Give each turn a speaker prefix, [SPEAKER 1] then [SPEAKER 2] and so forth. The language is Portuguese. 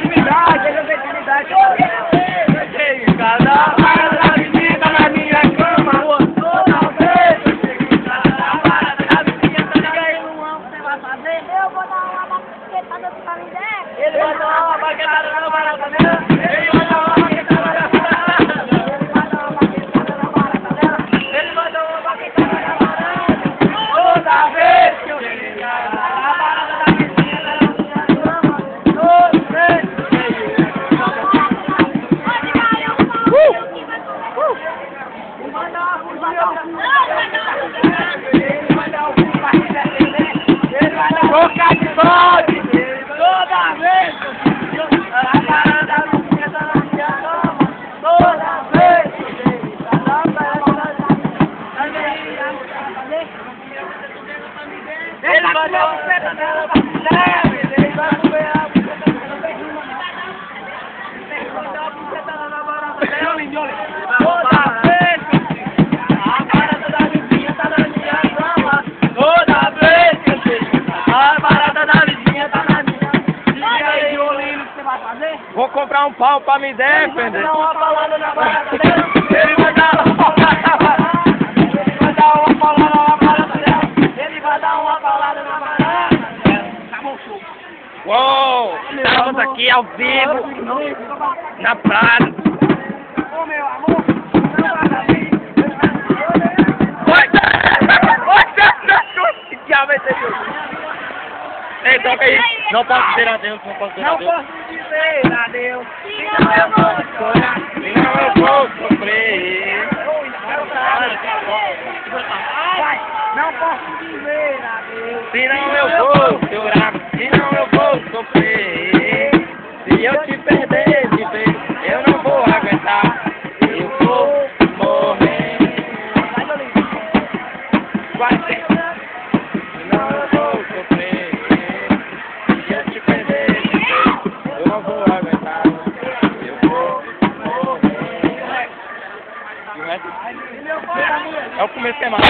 [SPEAKER 1] intimidade, ele é intimidade. Cada parada da menina na minha cama. Toda vez eu chego em casa, a parada da menina tá ligando.
[SPEAKER 2] Luan, você vai fazer? Eu vou dar uma baquetada pra mim, né?
[SPEAKER 1] Ele vai dar uma baquetada na barata dela. Ele vai dar uma baquetada na barata dela. Ele vai dar uma baquetada na barata. Toda vez que eu chego em casa, a parada da menina na minha cama. Toda vez que eu chego em casa. Boca de bode! Toda vez! A parada da minha tá na minha cama! Toda vez! Ele vai dar uma peta dela pra você! Ele vai comer a buceta dela! Ele vai dar uma buceta na barata dela, lindiola! Toda vez! A parada da vizinha tá na minha cama! Toda vez que eu chego! A parada da vizinha tá na minha cama! E aí, Diolinho, o que você vai fazer?
[SPEAKER 3] Vou comprar um pau pra me defender.
[SPEAKER 1] Ele vai dar uma paulada na barata dela! Ele vai dar uma paulada na barata! Ele vai dar uma paulada na barata dela! Ele vai dar uma paulada na barata dela! Acabou o show!
[SPEAKER 3] Uou! Estamos aqui ao vivo na praia.
[SPEAKER 1] Ô meu amor, não vai assim!
[SPEAKER 3] Que diabo é esse aqui? Ei, toca aí. Não posso dizer adeus, não posso dizer
[SPEAKER 1] Não
[SPEAKER 3] adeus.
[SPEAKER 1] posso dizer adeus! Senão eu vou chorar!
[SPEAKER 3] Senão eu vou sofrer.
[SPEAKER 1] Vai! Não posso dizer adeus!
[SPEAKER 3] Senão eu vou chorar. Senão eu vou sofrer. Se eu te perder de vez, eu não vou aguentar. Eu vou morrer. Vai ser. Senão eu vou sofrer. Se eu te perder de vez, eu não vou aguentar. Eu vou morrer. E o resto? É o começo que é mais.